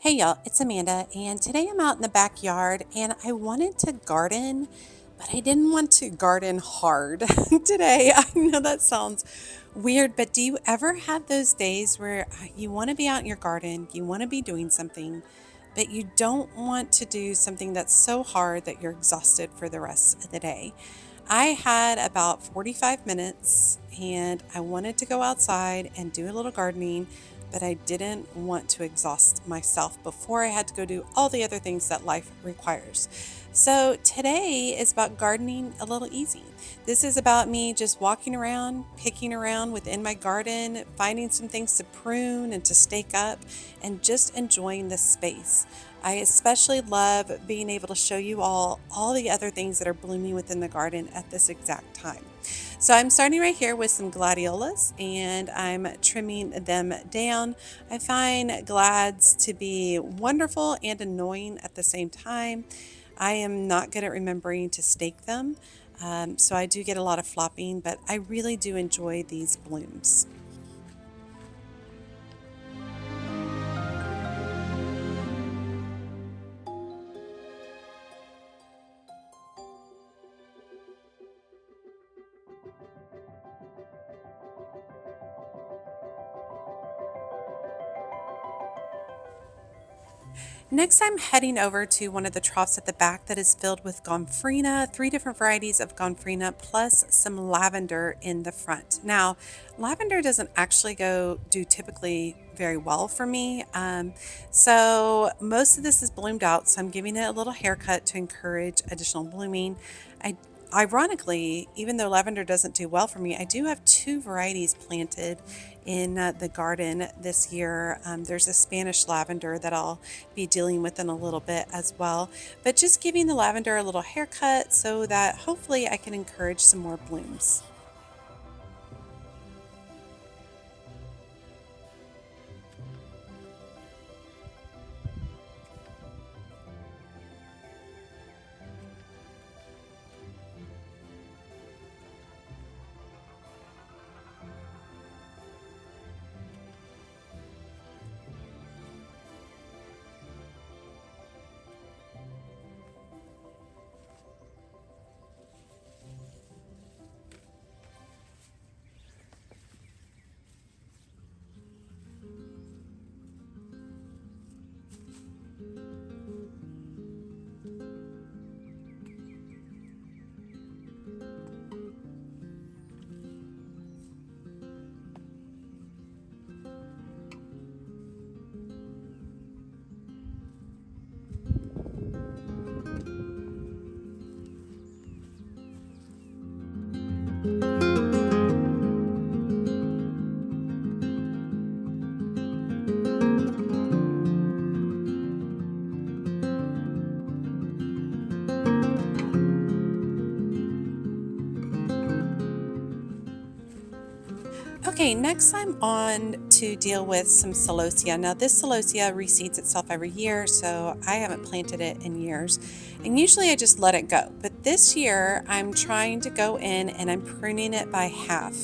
Hey y'all, it's Amanda, and today I'm out in the backyard and I wanted to garden, but I didn't want to garden hard today. I know that sounds weird, but do you ever have those days where you want to be out in your garden, you want to be doing something, but you don't want to do something that's so hard that you're exhausted for the rest of the day? I had about 45 minutes and I wanted to go outside and do a little gardening, but I didn't want to exhaust myself before I had to go do all the other things that life requires. So today is about gardening a little easy. This is about me just walking around, picking around within my garden, finding some things to prune and to stake up, and just enjoying the space. I especially love being able to show you all the other things that are blooming within the garden at this exact time. So I'm starting right here with some gladiolas and I'm trimming them down. I find glads to be wonderful and annoying at the same time. I am not good at remembering to stake them, so I do get a lot of flopping, but I really do enjoy these blooms. Next, I'm heading over to one of the troughs at the back that is filled with gomphrena, three different varieties of gomphrena, plus some lavender in the front. Now, lavender doesn't actually go do typically very well for me. So most of this is bloomed out, so I'm giving it a little haircut to encourage additional blooming. I Ironically, even though lavender doesn't do well for me, I do have two varieties planted in the garden this year. There's a Spanish lavender that I'll be dealing with in a little bit as well, but just giving the lavender a little haircut so that hopefully I can encourage some more blooms. Okay, next I'm on to deal with some celosia. Now, this celosia reseeds itself every year, so I haven't planted it in years. And usually I just let it go. But this year I'm trying to go in and I'm pruning it by half.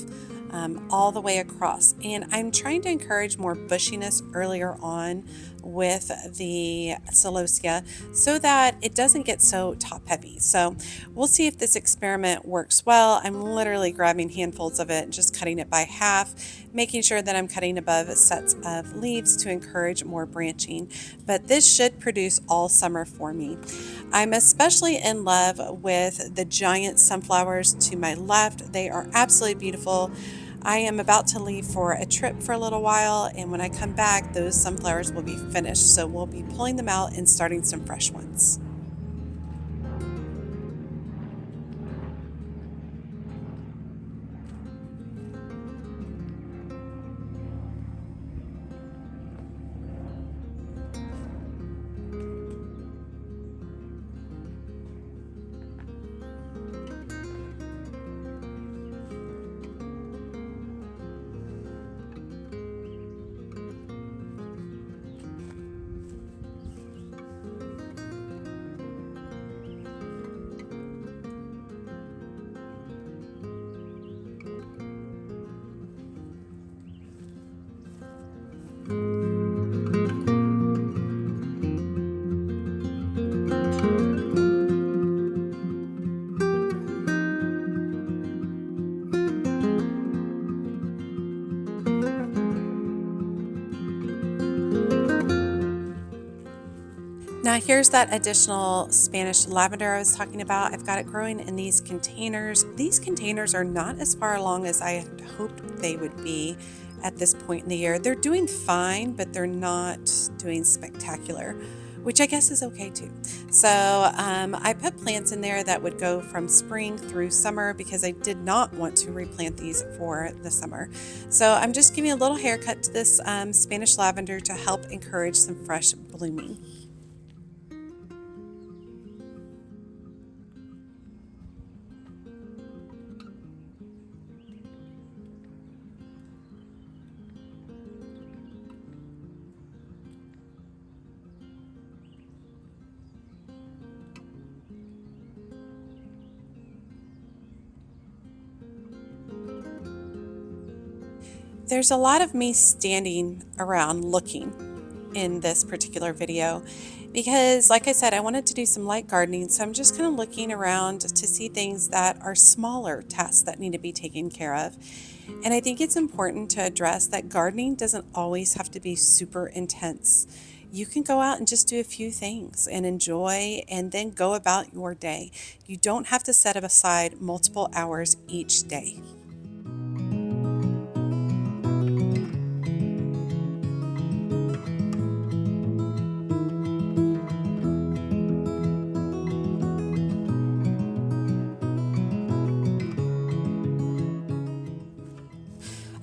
All the way across. And I'm trying to encourage more bushiness earlier on with the celosia so that it doesn't get so top heavy. So we'll see if this experiment works well. I'm literally grabbing handfuls of it and just cutting it by half, making sure that I'm cutting above sets of leaves to encourage more branching. But this should produce all summer for me. I'm especially in love with the giant sunflowers to my left. They are absolutely beautiful. I am about to leave for a trip for a little while, and when I come back, those sunflowers will be finished. So we'll be pulling them out and starting some fresh ones. Now here's that additional Spanish lavender I was talking about. I've got it growing in these containers. These containers are not as far along as I had hoped they would be at this point in the year. They're doing fine, but they're not doing spectacular, which I guess is okay too. So I put plants in there that would go from spring through summer because I did not want to replant these for the summer. So I'm just giving a little haircut to this Spanish lavender to help encourage some fresh blooming. There's a lot of me standing around looking in this particular video because, like I said, I wanted to do some light gardening. So I'm just kind of looking around to see things that are smaller tasks that need to be taken care of. And I think it's important to address that gardening doesn't always have to be super intense. You can go out and just do a few things and enjoy and then go about your day. You don't have to set aside multiple hours each day.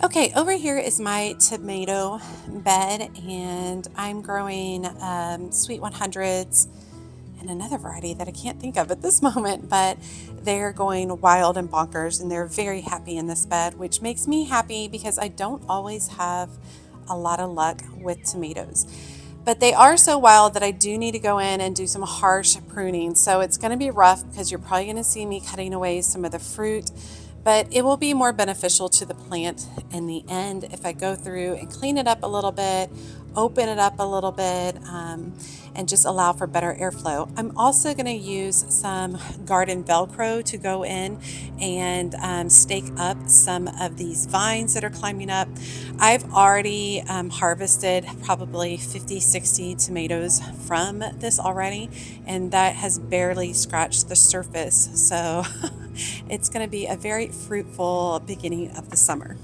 Okay, over here is my tomato bed, and I'm growing sweet 100s and another variety that I can't think of at this moment, but they're going wild and bonkers, and they're very happy in this bed, which makes me happy because I don't always have a lot of luck with tomatoes. But they are so wild that I do need to go in and do some harsh pruning. So it's going to be rough because you're probably going to see me cutting away some of the fruit, but it will be more beneficial to the plant in the end if I go through and clean it up a little bit, open it up a little bit, and just allow for better airflow. I'm also going to use some garden Velcro to go in and stake up some of these vines that are climbing up. I've already harvested probably 50, 60 tomatoes from this already, and that has barely scratched the surface. So it's going to be a very fruitful beginning of the summer.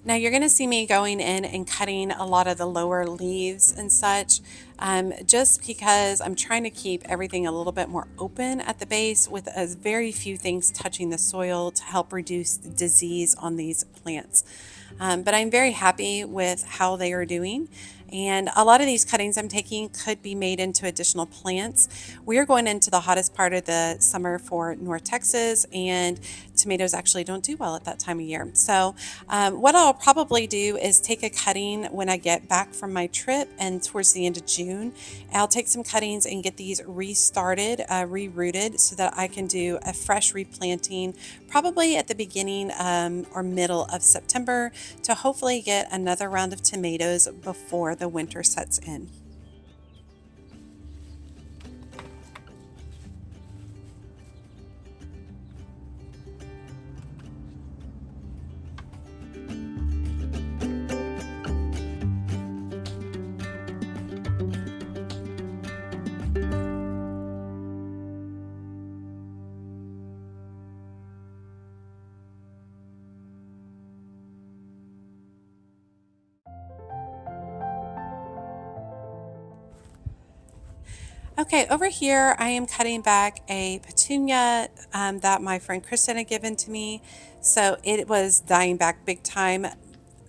Now you're going to see me going in and cutting a lot of the lower leaves and such, just because I'm trying to keep everything a little bit more open at the base with as very few things touching the soil to help reduce the disease on these plants. But I'm very happy with how they are doing, And a lot of these cuttings I'm taking could be made into additional plants. We are going into the hottest part of the summer for North Texas, and tomatoes actually don't do well at that time of year. So what I'll probably do is take a cutting when I get back from my trip and towards the end of June. I'll take some cuttings and get these restarted, rerooted, so that I can do a fresh replanting probably at the beginning or middle of September to hopefully get another round of tomatoes before the winter sets in. Okay, over here I am cutting back a petunia that my friend Kristen had given to me. So it was dying back big time.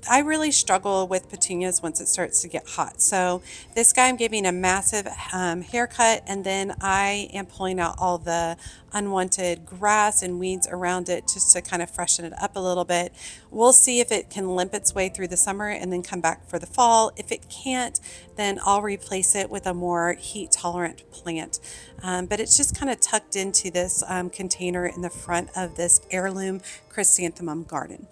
I really struggle with petunias once it starts to get hot. So this guy I'm giving a massive haircut, and then I am pulling out all the unwanted grass and weeds around it just to kind of freshen it up a little bit. We'll see if it can limp its way through the summer and then come back for the fall. If it can't, then I'll replace it with a more heat tolerant plant. But it's just kind of tucked into this container in the front of this heirloom chrysanthemum garden.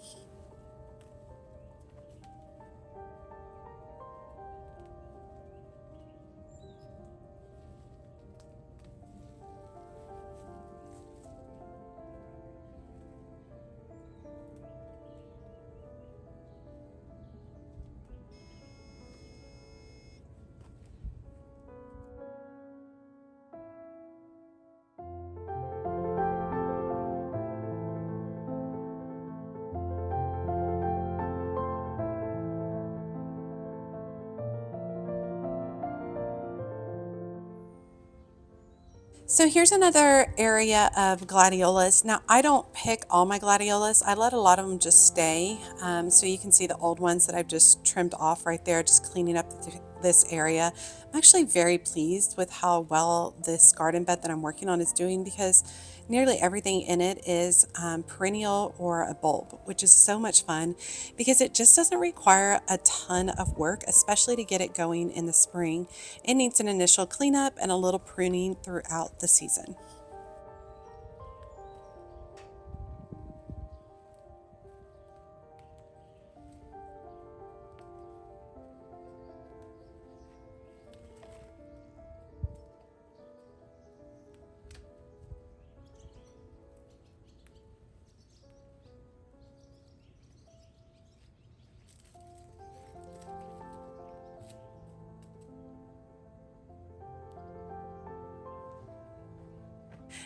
So here's another area of gladiolas. Now, I don't pick all my gladiolas. I let a lot of them just stay. So you can see the old ones that I've just trimmed off right there, just cleaning up this area. I'm actually very pleased with how well this garden bed that I'm working on is doing, because nearly everything in it is perennial or a bulb, which is so much fun because it just doesn't require a ton of work, especially to get it going in the spring. It needs an initial cleanup and a little pruning throughout the season.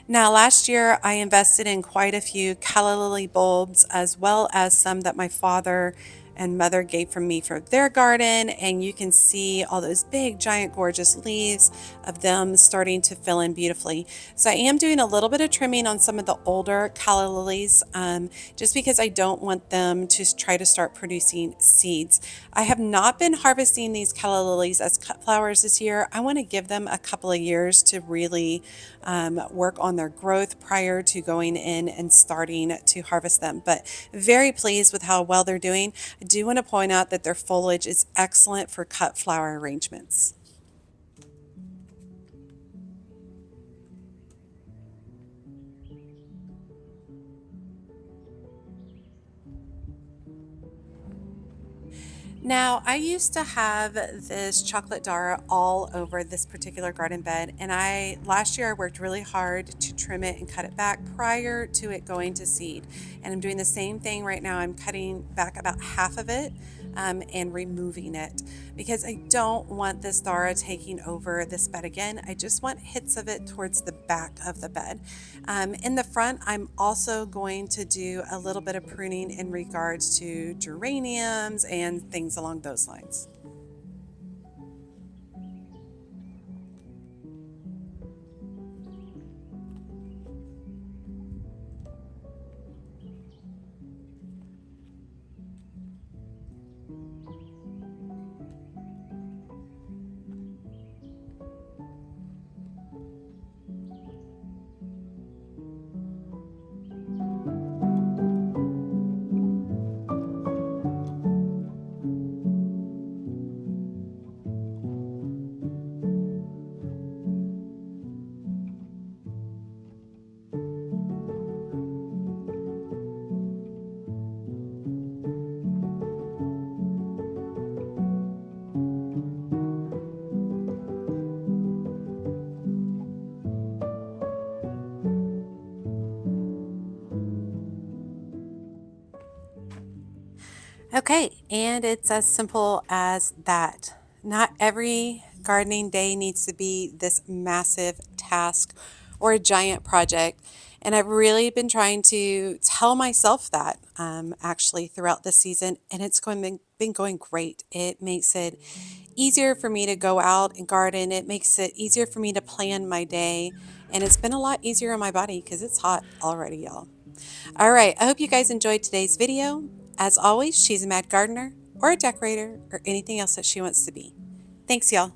Now, last year I invested in quite a few calla lily bulbs, as well as some that my father and mother gave from me for their garden. And you can see all those big, giant, gorgeous leaves of them starting to fill in beautifully. So I am doing a little bit of trimming on some of the older calla lilies, just because I don't want them to try to start producing seeds. I have not been harvesting these calla lilies as cut flowers this year. I want to give them a couple of years to really work on their growth prior to going in and starting to harvest them. But very pleased with how well they're doing. I do want to point out that their foliage is excellent for cut flower arrangements. Now, I used to have this chocolate Dara all over this particular garden bed, and I last year I worked really hard to trim it and cut it back prior to it going to seed. And I'm doing the same thing right now. I'm cutting back about half of it and removing it because I don't want this Dara taking over this bed again. I just want hits of it towards the back of the bed. In the front, I'm also going to do a little bit of pruning in regards to geraniums and things along those lines. Okay, and it's as simple as that. Not every gardening day needs to be this massive task or a giant project. And I've really been trying to tell myself that actually throughout the season, and it's been going great. It makes it easier for me to go out and garden. It makes it easier for me to plan my day, and it's been a lot easier on my body because it's hot already, y'all. All right, I hope you guys enjoyed today's video. As always, she's a mad gardener or a decorator or anything else that she wants to be. Thanks, y'all.